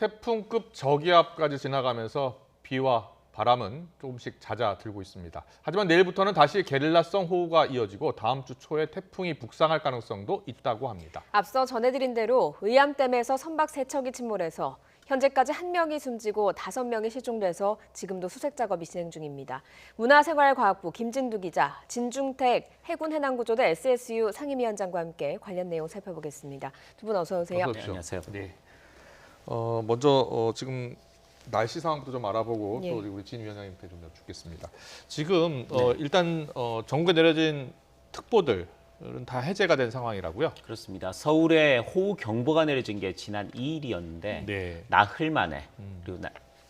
태풍급 저기압까지 지나가면서 비와 바람은 조금씩 잦아들고 있습니다. 하지만 내일부터는 다시 게릴라성 호우가 이어지고 다음 주 초에 태풍이 북상할 가능성도 있다고 합니다. 앞서 전해드린 대로 의암댐에서 선박 3척이 침몰해서 현재까지 1명이 숨지고 5명이 실종돼서 지금도 수색 작업이 진행 중입니다. 문화생활과학부 김진두 기자, 진중택 해군해남구조대 SSU 상임위원장과 함께 관련 내용 살펴보겠습니다. 두 분 어서 오세요. 어서 오십시오. 안녕하세요. 네. 먼저 지금 날씨 상황부터 좀 알아보고 예. 또 우리 진 위원장님께 좀 여쭙겠습니다. 지금 일단 전국에 내려진 특보들은 다 해제가 된 상황이라고요? 그렇습니다. 서울에 호우 경보가 내려진 게 지난 2일이었는데 네. 나흘 만에 그리고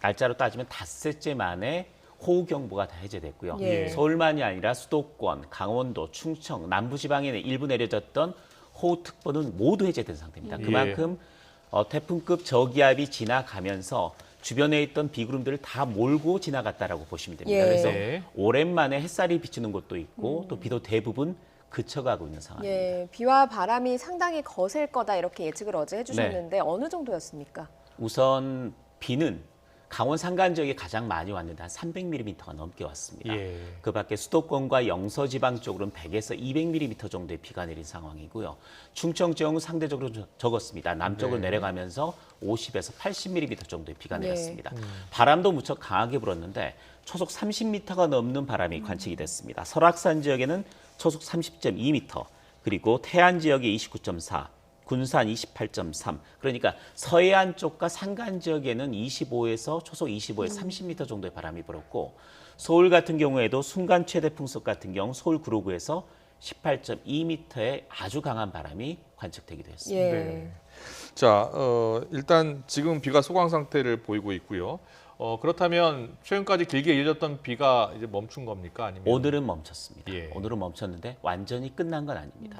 날짜로 따지면 닷새째 만에 호우 경보가 다 해제됐고요. 예. 서울만이 아니라 수도권, 강원도, 충청, 남부지방에 일부 내려졌던 호우 특보는 모두 해제된 상태입니다. 그만큼 태풍급 저기압이 지나가면서 주변에 있던 비구름들을 다 몰고 지나갔다라고 보시면 됩니다. 예. 그래서 네. 오랜만에 햇살이 비추는 곳도 있고 또 비도 대부분 그쳐가고 있는 상황입니다. 예, 비와 바람이 상당히 거셀 거다 이렇게 예측을 어제 해주셨는데 어느 정도였습니까? 우선 비는 강원 산간 지역에 가장 많이 왔는데 한 300mm가 넘게 왔습니다. 예. 그 밖에 수도권과 영서지방 쪽으로는 100에서 200mm 정도의 비가 내린 상황이고요. 충청 지역은 상대적으로 적었습니다. 남쪽으로 내려가면서 50에서 80mm 정도의 비가 네. 내렸습니다. 바람도 무척 강하게 불었는데 초속 30m가 넘는 바람이 관측이 됐습니다. 설악산 지역에는 초속 30.2m, 그리고 태안 지역에 29.4, 군산 28.3. 그러니까 서해안 쪽과 산간 지역에는 25에서 초속 25에서 30m 정도의 바람이 불었고 서울 같은 경우에도 순간 최대 풍속 같은 경우 서울 구로구에서 18.2m의 아주 강한 바람이 관측되기도 했습니다. 예. 네. 자, 일단 지금 비가 소강 상태를 보이고 있고요. 그렇다면 최근까지 길게 이어졌던 비가 이제 멈춘 겁니까? 아니면 오늘은 멈췄습니다. 예. 오늘은 멈췄는데 완전히 끝난 건 아닙니다.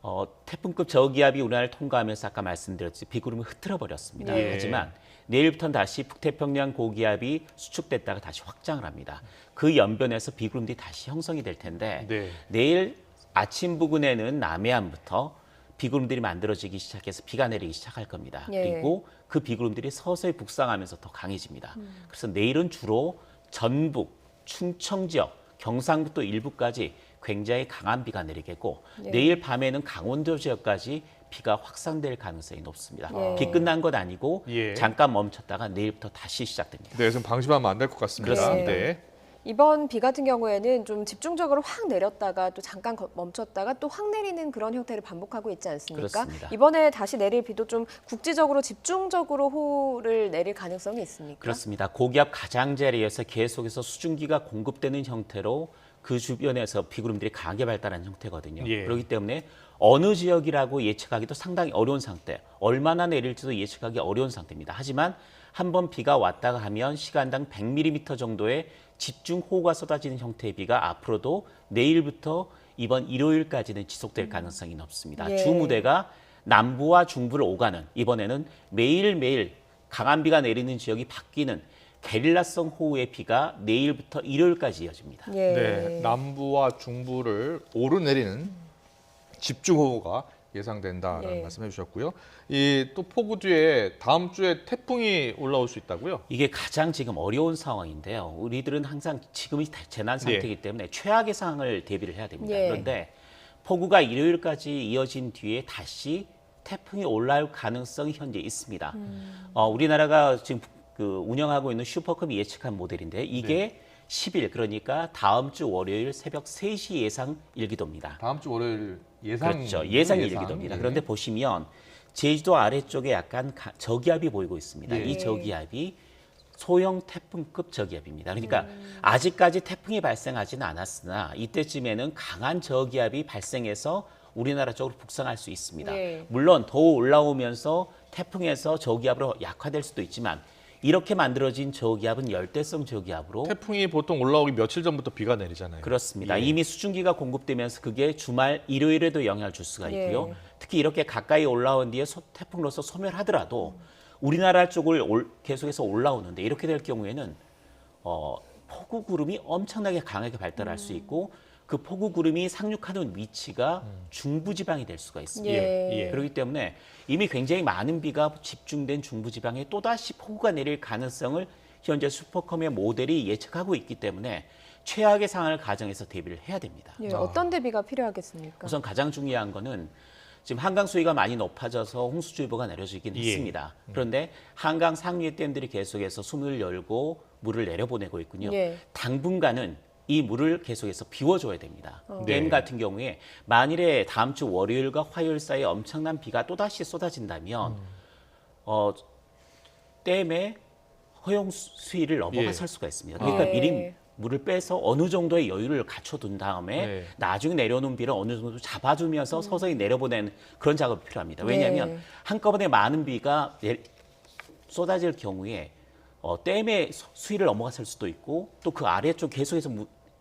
아, 태풍급 저기압이 우리나라를 통과하면서 아까 말씀드렸듯이 비구름을 흐트러 버렸습니다. 예. 하지만 내일부터는 다시 북태평양 고기압이 수축됐다가 다시 확장을 합니다. 그 연변에서 비구름들이 다시 형성이 될 텐데 네. 내일 아침 부근에는 남해안부터 비구름들이 만들어지기 시작해서 비가 내리기 시작할 겁니다. 예. 그리고 그 비구름들이 서서히 북상하면서 더 강해집니다. 그래서 내일은 주로 전북, 충청 지역, 경상북도 일부까지 굉장히 강한 비가 내리겠고 내일 밤에는 강원도 지역까지 비가 확산될 가능성이 높습니다. 예. 비 끝난 건 아니고 예. 잠깐 멈췄다가 내일부터 다시 시작됩니다. 네, 좀 방심하면 안 될 것 같습니다. 그렇습니다. 네. 이번 비 같은 경우에는 좀 집중적으로 확 내렸다가 또 잠깐 멈췄다가 또 확 내리는 그런 형태를 반복하고 있지 않습니까? 그렇습니다. 이번에 다시 내릴 비도 좀 국지적으로 집중적으로 호우를 내릴 가능성이 있습니까? 그렇습니다. 고기압 가장자리에서 계속해서 수증기가 공급되는 형태로 그 주변에서 비구름들이 강하게 발달한 형태거든요. 예. 그렇기 때문에 어느 지역이라고 예측하기도 상당히 어려운 상태, 얼마나 내릴지도 예측하기 어려운 상태입니다. 하지만 한번 비가 왔다가 하면 시간당 100mm 정도의 집중 호우가 쏟아지는 형태의 비가 앞으로도 내일부터 이번 일요일까지는 지속될 가능성이 높습니다. 예. 주무대가 남부와 중부를 오가는 이번에는 매일매일 강한 비가 내리는 지역이 바뀌는 게릴라성 호우의 비가 내일부터 일요일까지 이어집니다. 예. 네, 남부와 중부를 오르내리는 집중호우가 예상된다라는 예. 말씀해 주셨고요. 이 또 폭우 뒤에 다음 주에 태풍이 올라올 수 있다고요? 이게 가장 지금 어려운 상황인데요. 우리들은 항상 지금이 재난 상태이기 때문에 최악의 상황을 대비를 해야 됩니다. 예. 그런데 폭우가 일요일까지 이어진 뒤에 다시 태풍이 올라올 가능성이 현재 있습니다. 우리나라가 지금 운영하고 있는 슈퍼컵이 예측한 모델인데 이게 10일 그러니까 다음 주 월요일 새벽 3시 예상 일기도입니다. 다음 주 월요일 예상 그렇죠. 예상 일기도입니다. 예. 그런데 보시면 제주도 아래쪽에 약간 저기압이 보이고 있습니다. 예. 이 저기압이 소형 태풍급 저기압입니다. 그러니까 아직까지 태풍이 발생하지는 않았으나 이때쯤에는 강한 저기압이 발생해서 우리나라 쪽으로 북상할 수 있습니다. 예. 물론 더 올라오면서 태풍에서 저기압으로 약화될 수도 있지만 이렇게 만들어진 저기압은 열대성 저기압으로 태풍이 보통 올라오기 며칠 전부터 비가 내리잖아요. 그렇습니다. 예. 이미 수증기가 공급되면서 그게 주말 일요일에도 영향을 줄 수가 있고요. 예. 특히 이렇게 가까이 올라온 뒤에 태풍으로서 소멸하더라도 우리나라 쪽을 계속해서 올라오는데 이렇게 될 경우에는 폭우 구름이 엄청나게 강하게 발달할 수 있고 그 폭우 구름이 상륙하는 위치가 중부지방이 될 수가 있습니다. 예. 그렇기 때문에 이미 굉장히 많은 비가 집중된 중부지방에 또다시 폭우가 내릴 가능성을 현재 슈퍼컴의 모델이 예측하고 있기 때문에 최악의 상황을 가정해서 대비를 해야 됩니다. 예, 어떤 대비가 필요하겠습니까? 우선 가장 중요한 거는 지금 한강 수위가 많이 높아져서 홍수주의보가 내려지긴 예. 했습니다. 그런데 한강 상류의 댐들이 계속해서 숨을 열고 물을 내려보내고 있군요. 예. 당분간은 이 물을 계속해서 비워줘야 됩니다. 네. 댐 같은 경우에 만일에 다음 주 월요일과 화요일 사이에 엄청난 비가 또다시 쏟아진다면 댐의 허용 수위를 넘어갈 수가 있습니다. 그러니까 예. 미리 물을 빼서 어느 정도의 여유를 갖춰둔 다음에 네. 나중에 내려오는 비를 어느 정도 잡아주면서 서서히 내려보내는 그런 작업이 필요합니다. 왜냐하면 네. 한꺼번에 많은 비가 쏟아질 경우에 댐의 수위를 넘어갔을 수도 있고 또 그 아래쪽 계속해서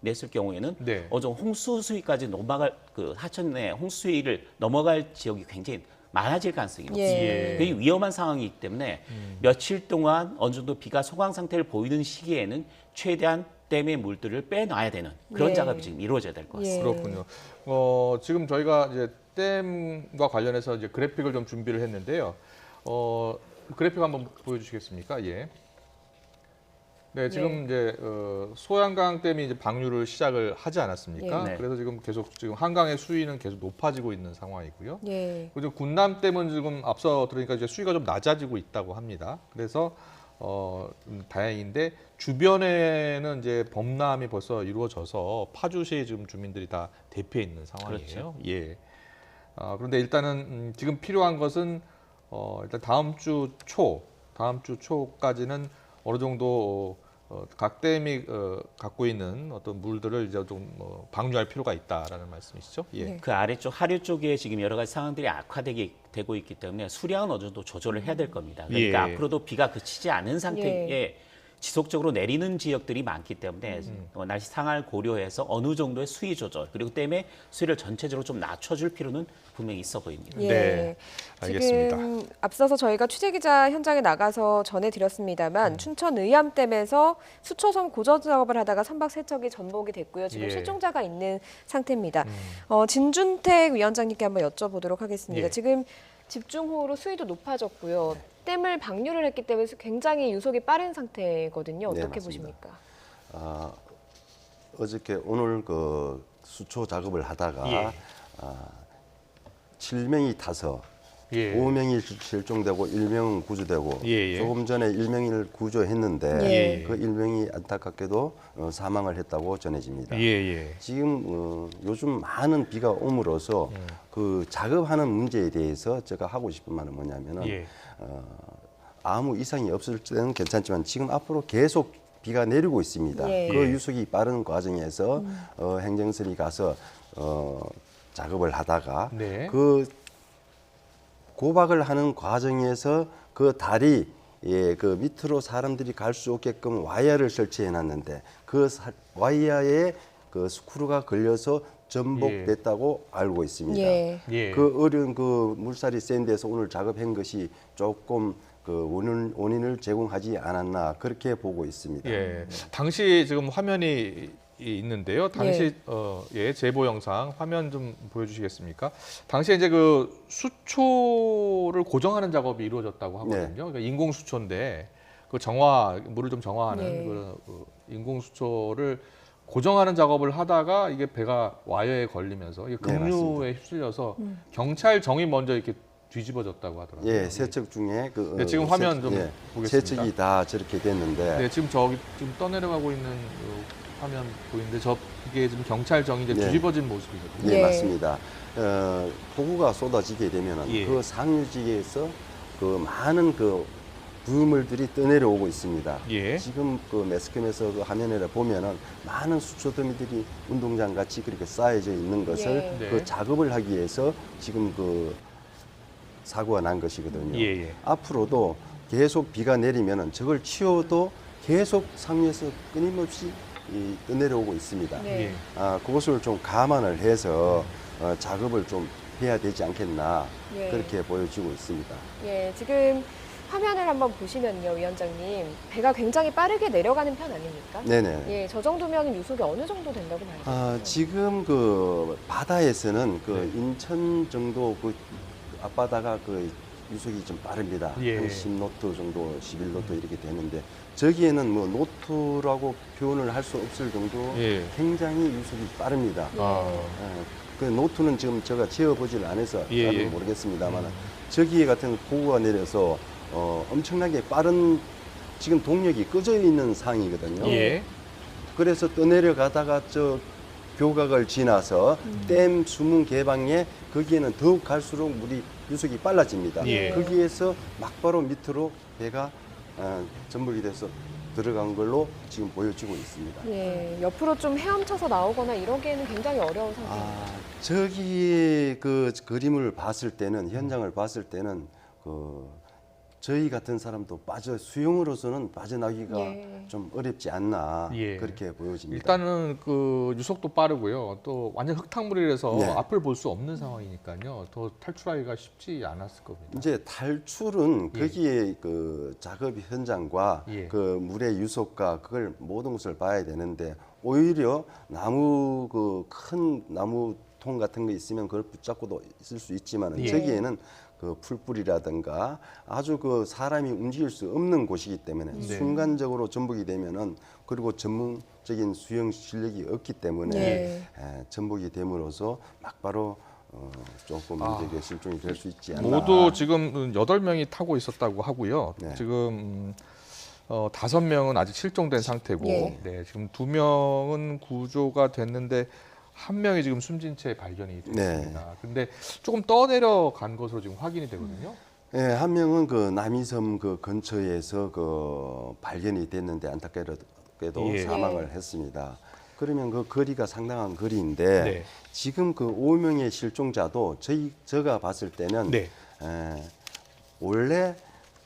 냈을 경우에는 네. 어느 정도 홍수 수위까지 넘어갈 그 하천의 홍수 수위를 넘어갈 지역이 굉장히 많아질 가능성이 높습니다. 예. 그게 위험한 상황이기 때문에 며칠 동안 어느 정도 비가 소강 상태를 보이는 시기에는 최대한 댐의 물들을 빼놔야 되는 그런 예. 작업이 지금 이루어져야 될 것 같습니다. 예. 그렇군요. 지금 저희가 이제 댐과 관련해서 이제 그래픽을 좀 준비를 했는데요. 그래픽 한번 보여주시겠습니까? 예. 네, 지금 이제 소양강 댐이 이제 방류를 시작을 하지 않았습니까? 예. 네. 그래서 지금 한강의 수위는 계속 높아지고 있는 상황이고요. 예. 그리고 군남 댐은 지금 앞서 들으니까 이제 수위가 좀 낮아지고 있다고 합니다. 그래서 다행인데 주변에는 이제 범람이 벌써 이루어져서 파주시의 지금 주민들이 다 대피해 있는 상황이에요. 그렇죠. 예. 그런데 일단은 지금 필요한 것은 일단 다음 주 초까지는 어느 정도 각 댐이 갖고 있는 어떤 물들을 이제 좀 방류할 필요가 있다라는 말씀이시죠? 예. 네. 그 아래쪽 하류 쪽에 지금 여러 가지 상황들이 악화되고 있기 때문에 수량은 어느 정도 조절을 해야 될 겁니다. 그러니까 예. 앞으로도 비가 그치지 않은 상태에 지속적으로 내리는 지역들이 많기 때문에 날씨 상황을 고려해서 어느 정도의 수위 조절 그리고 댐의 수위를 전체적으로 좀 낮춰줄 필요는 분명히 있어 보입니다. 예. 네, 알겠습니다. 지금 앞서서 저희가 취재기자 현장에 나가서 전해드렸습니다만 춘천 의암댐에서 수초섬 고저 작업을 하다가 선박 세척이 전복이 됐고요. 지금 예. 실종자가 있는 상태입니다. 진준택 위원장님께 한번 여쭤보도록 하겠습니다. 예. 지금 집중호우로 수위도 높아졌고요. 댐을 방류를 했기 때문에 굉장히 유속이 빠른 상태거든요. 네, 어떻게 맞습니다. 보십니까? 어저께 오늘 그 수초 작업을 하다가 예. 7명이 타서 예. 5명이 실종되고 1명은 구조되고 예, 예. 조금 전에 1명을 구조했는데 예. 그 1명이 안타깝게도 사망을 했다고 전해집니다. 예, 예. 지금 요즘 많은 비가 옴으로써 그 작업하는 문제에 대해서 제가 하고 싶은 말은 뭐냐면은 예. 아무 이상이 없을 때는 괜찮지만 지금 앞으로 계속 비가 내리고 있습니다. 예. 그 유속이 빠른 과정에서 행정선이 가서 작업을 하다가 네. 그 고박을 하는 과정에서 그 다리 그 밑으로 사람들이 갈 수 없게끔 와이어를 설치해 놨는데 그 와이어에 그 스크루가 걸려서 전복됐다고 알고 있습니다. 예. 예. 그 어려운 그 물살이 센 데서 오늘 작업한 것이 조금 그 원인을 제공하지 않았나 그렇게 보고 있습니다. 예. 당시 지금 화면이 있는데요. 당시 제보 영상 화면 좀 보여주시겠습니까? 당시에 이제 그 수초를 고정하는 작업이 이루어졌다고 하거든요. 네. 그러니까 인공 수초인데 그 물을 좀 정화하는 네. 그 인공 수초를 고정하는 작업을 하다가 이게 배가 와이어에 걸리면서 이게 네, 급류에 휩쓸려서 경찰정이 먼저 이렇게 뒤집어졌다고 하더라고요. 예, 세척 중에 그 네, 지금 화면 좀 보겠습니다. 세척이 다 저렇게 됐는데 네, 지금 지금 떠내려가고 있는 화면 보이는데 이게 지금 경찰정이 이제 네. 뒤집어진 모습이거든요. 예, 예. 맞습니다. 폭우가 쏟아지게 되면은 예. 그 상류지에서 그 많은 그 부유물들이 떠내려오고 있습니다. 예. 지금 그 매스컴에서 그 화면에 보면은 많은 수초더미들이 운동장 같이 그렇게 쌓여져 있는 것을 예. 네. 그 작업을 하기 위해서 지금 그 사고가 난 것이거든요. 예, 예. 앞으로도 계속 비가 내리면은 저걸 치워도 계속 상류에서 끊임없이 떠내려오고 있습니다. 네. 예. 그것을 좀 감안을 해서 작업을 좀 해야 되지 않겠나 예. 그렇게 보여지고 있습니다. 예, 지금 화면을 한번 보시면요, 위원장님. 배가 굉장히 빠르게 내려가는 편 아닙니까? 네네. 예, 저 정도면 유속이 어느 정도 된다고 봐야 될까요? 지금 그 바다에서는 그 네. 인천 정도 그 앞바다가 그 유속이 좀 빠릅니다. 예. 한 10노트 정도, 11노트 이렇게 되는데 저기에는 뭐 노트라고 표현을 할 수 없을 정도 예. 굉장히 유속이 빠릅니다. 아, 그 노트는 지금 제가 재어보질 않아서 예, 잘 예. 모르겠습니다만 저기에 같은 폭우가 내려서 엄청나게 빠른 지금 동력이 꺼져 있는 상황이거든요. 예. 그래서 떠내려가다가 저 교각을 지나서 댐 수문 개방에 거기에는 더욱 갈수록 물이 유속이 빨라집니다. 예. 거기에서 막바로 밑으로 배가 전복이 돼서 들어간 걸로 지금 보여지고 있습니다. 예, 옆으로 좀 헤엄쳐서 나오거나 이러기에는 굉장히 어려운 상태입니다. 저기 그 그림을 봤을 때는 현장을 봤을 때는 그 저희 같은 사람도 수영으로서는 빠져나기가 예. 좀 어렵지 않나 예. 그렇게 보여집니다. 일단은 그 유속도 빠르고요. 또 완전 흙탕물이라서 네. 앞을 볼 수 없는 상황이니까요. 더 탈출하기가 쉽지 않았을 겁니다. 이제 탈출은 예. 거기에 그 작업 현장과 예. 그 물의 유속과 그걸 모든 것을 봐야 되는데 오히려 나무 그 큰 나무 통 같은 거 있으면 그걸 붙잡고도 있을 수 있지만 예. 저기에는 그 풀뿌리라든가 아주 그 사람이 움직일 수 없는 곳이기 때문에 네. 순간적으로 전복이 되면은 그리고 전문적인 수영 실력이 없기 때문에 네. 전복이 됨으로써 막바로 조금 이제 실종이 될 수 있지 않나. 모두 지금 8명이 타고 있었다고 하고요. 네. 지금 5명은 아직 실종된 상태고 예. 네, 지금 2명은 구조가 됐는데 1명이 지금 숨진 채 발견이 됐습니다. 근데 조금 떠내려간 것으로 지금 확인이 되거든요. 예, 한 명은 그 남이섬 그 근처에서 그 발견이 됐는데 안타깝게도 예. 사망을 했습니다. 그러면 그 거리가 상당한 거리인데 네. 지금 그 5명의 실종자도 제가 봤을 때는 네. 원래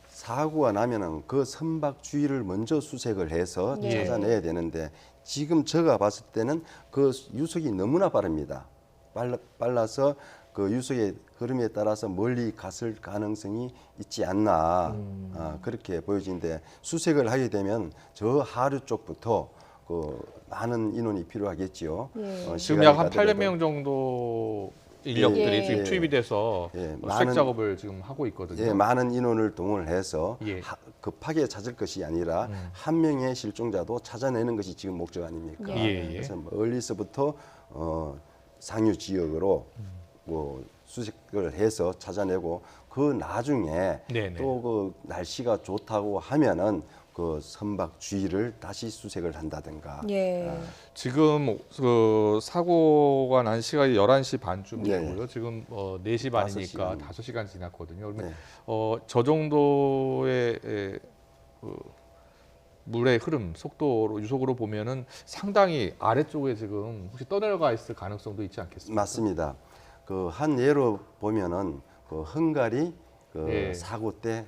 사고가 나면은 그 선박 주위를 먼저 수색을 해서 예. 찾아내야 되는데 지금 제가 봤을 때는 그 유속이 너무나 빠릅니다. 빨라서 그 유속의 흐름에 따라서 멀리 갔을 가능성이 있지 않나 그렇게 보여지는데 수색을 하게 되면 저 하류 쪽부터 그 많은 인원이 필요하겠지요. 예. 지금 약 한 800명 정도 인력들이 예. 지금 투입이 돼서 예, 수색 많은- 작업을 지금 하고 있거든요. 예, 많은 인원을 동원해서 예. 급하게 찾을 것이 아니라 한 명의 실종자도 찾아내는 것이 지금 목적 아닙니까? 예, 예. 그래서 멀리서부터 상류 지역으로 뭐 수색을 해서 찾아내고 그 나중에 네네. 또 그 날씨가 좋다고 하면은 그 선박 주위를 다시 수색을 한다든가. 예. 지금 그 사고가 난 시간이 11시 반쯤 네. 되고요. 지금 4시 반이니까 5시간. 5시간 지났거든요. 그러면 네. 저 정도의 그 물의 흐름, 속도로 유속으로 보면은 상당히 아래쪽에 지금 혹시 떠내려가 있을 가능성도 있지 않겠습니까? 맞습니다. 그 한 예로 보면은 그 헝가리 그 예. 사고 때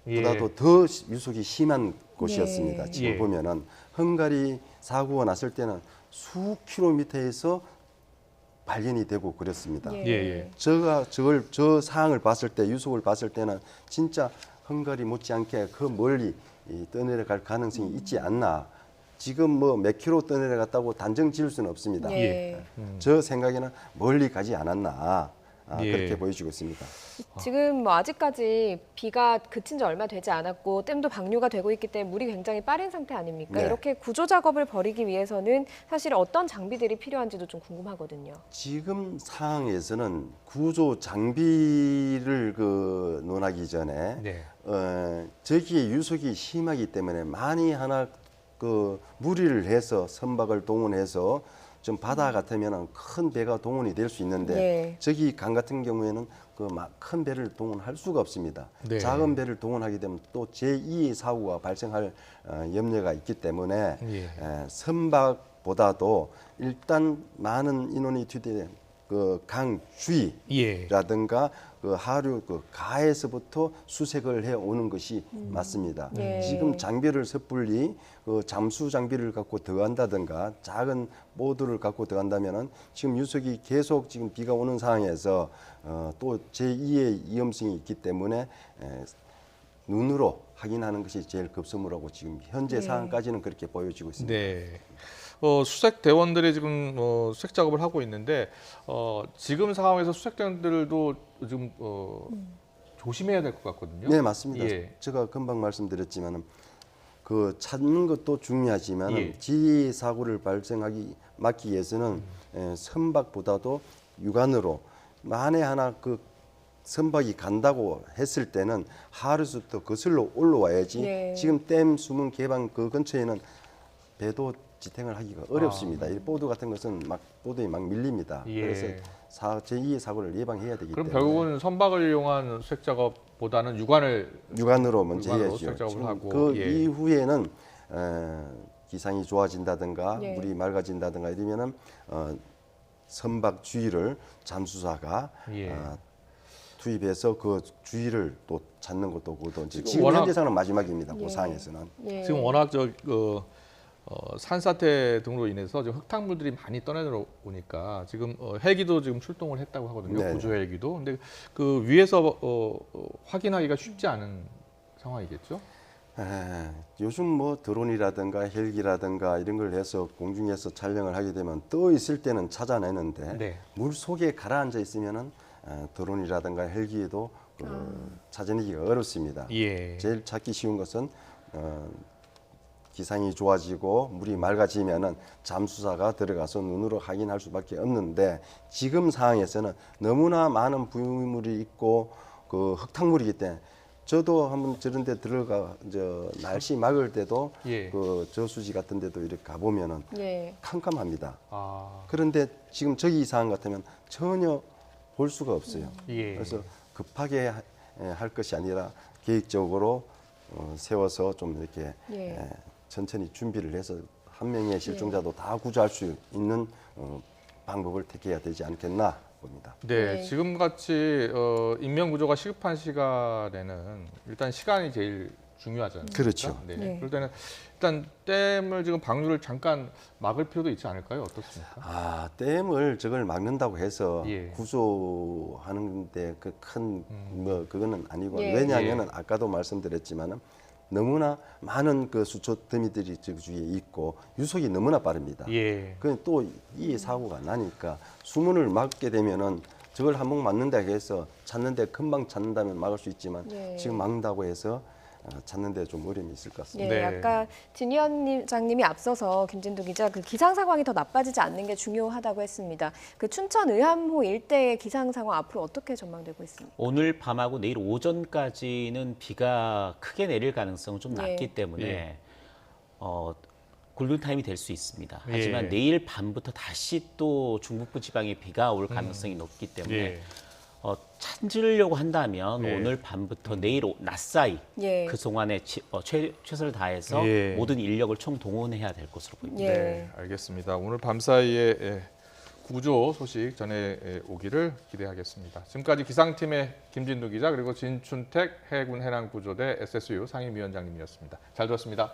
예. 보다도 더 유속이 심한 곳이었습니다. 네. 지금 예. 보면은 헝가리 사고가 났을 때는 수 킬로미터에서 발견이 되고 그랬습니다. 예. 예, 예. 저 상황을 봤을 때 유속을 봤을 때는 진짜 헝가리 못지않게 그 멀리 떠내려갈 가능성이 있지 않나. 지금 뭐 몇 킬로 떠내려갔다고 단정 지을 수는 없습니다. 예. 저 생각에는 멀리 가지 않았나. 예. 그렇게 보여지고 있습니다. 지금 뭐 아직까지 비가 그친 지 얼마 되지 않았고 댐도 방류가 되고 있기 때문에 물이 굉장히 빠른 상태 아닙니까? 네. 이렇게 구조 작업을 벌이기 위해서는 사실 어떤 장비들이 필요한지도 좀 궁금하거든요. 지금 상황에서는 구조 장비를 그 논하기 전에 네. 저기에 유속이 심하기 때문에 많이 하나 그 무리를 해서 선박을 동원해서 좀 바다 같으면 큰 배가 동원이 될 수 있는데 예. 저기 강 같은 경우에는 그 큰 배를 동원할 수가 없습니다. 네. 작은 배를 동원하게 되면 또 제2의 사고가 발생할 염려가 있기 때문에 예. 선박보다도 일단 많은 인원이 투입된 그 강 예. 주위라든가 그 하류 그 가에서부터 수색을 해 오는 것이 맞습니다. 예. 지금 장비를 섣불리 그 잠수 장비를 갖고 들어간다든가 작은 보드를 갖고 들어간다면은 지금 유속이 계속 지금 비가 오는 상황에서 또 제2의 위험성이 있기 때문에 눈으로 확인하는 것이 제일 급선무라고 지금 현재 네. 상황까지는 그렇게 보여지고 있습니다. 네. 수색 대원들이 지금 수색 작업을 하고 있는데 지금 상황에서 수색 대원들도 좀 조심해야 될 것 같거든요. 네, 맞습니다. 예. 제가 금방 말씀드렸지만은 그 찾는 것도 중요하지만 예. 지리 사고를 막기 위해서는 선박보다도 육안으로 만에 하나 그 선박이 간다고 했을 때는 하루부터 거슬러 올라와야지. 네. 지금 댐 수문 개방 그 근처에는 배도 지탱을 하기가 어렵습니다. 이 보드 같은 것은 보드에 막 밀립니다. 예. 그래서 제2의 사고를 예방해야 되기 그럼 때문에 결국은 선박을 이용한 수색 작업보다는 육안으로 먼저 육안으로 해야죠. 수색 작업을 지금 하고, 그 예. 이후에는 기상이 좋아진다든가 예. 물이 맑아진다든가 이러면은 선박 주위를 잠수사가 예. 투입해서 그 주위를 또 찾는 것도 그것도 이제 지금 지금 워낙- 현재 상황은 마지막입니다. 예. 그 상황에서는. 예. 지금 워낙 산사태 등으로 인해서 지금 흙탕물들이 많이 떠내려오니까 지금 헬기도 지금 출동을 했다고 하거든요. 네. 구조 헬기도. 근데 그 위에서 확인하기가 쉽지 않은 상황이겠죠. 요즘 뭐 드론이라든가 헬기라든가 이런 걸 해서 공중에서 촬영을 하게 되면 떠 있을 때는 찾아내는데 네. 물 속에 가라앉아 있으면은 드론이라든가 헬기에도 찾아내기가 어렵습니다. 예. 제일 찾기 쉬운 것은 기상이 좋아지고 물이 맑아지면은 잠수사가 들어가서 눈으로 확인할 수밖에 없는데 지금 상황에서는 너무나 많은 부유물이 있고 그 흙탕물이기 때문에 저도 한번 저런 데 들어가 날씨 맑을 때도 예. 그 저수지 같은 데도 이렇게 가보면은 예. 캄캄합니다. 아, 그런데 지금 저기 상황 같으면 전혀 볼 수가 없어요. 예. 그래서 급하게 할 것이 아니라 계획적으로 세워서 좀 이렇게 예. 천천히 준비를 해서 한 명의 실종자도 다 구조할 수 있는 방법을 택해야 되지 않겠나 봅니다. 네, 네. 지금 같이 인명 구조가 시급한 시간에는 일단 시간이 제일 중요하잖아요. 그렇죠. 네. 네. 그럴 때는 일단 댐을 지금 방류를 잠깐 막을 필요도 있지 않을까요? 어떻습니까? 댐을 저걸 막는다고 해서 예. 구조하는데 그 큰 뭐 그거는 아니고 예. 왜냐하면은 아까도 말씀드렸지만은 너무나 많은 그 수초 더미들이 저 주위에 있고 유속이 너무나 빠릅니다. 예. 그 또 이 사고가 나니까 수문을 막게 되면은 저걸 한번 막는다 해서 찾는데 금방 찾는다면 막을 수 있지만 예. 지금 막는다고 해서 찾는데 좀 어려움이 있을 것 같습니다. 예, 네. 아까 진 위원장님이 앞서서 김진두 기자 그 기상 상황이 더 나빠지지 않는 게 중요하다고 했습니다. 그 춘천 의암호 일대의 기상 상황 앞으로 어떻게 전망되고 있습니까? 오늘 밤하고 내일 오전까지는 비가 크게 내릴 가능성은 좀 예. 낮기 때문에 예. 골든타임이 될 수 있습니다. 예. 하지만 내일 밤부터 다시 또 중북부 지방에 비가 올 가능성이 높기 때문에 예. 찾으려고 한다면 예. 오늘 밤부터 내일 낮 사이 예. 그 동안에 최선을 다해서 예. 모든 인력을 총동원해야 될 것으로 보입니다. 예. 네, 알겠습니다. 오늘 밤 사이에 구조 소식 전해 오기를 기대하겠습니다. 지금까지 기상팀의 김진두 기자 그리고 진춘택 해군 해난구조대 SSU 상임위원장님이었습니다. 잘 들었습니다.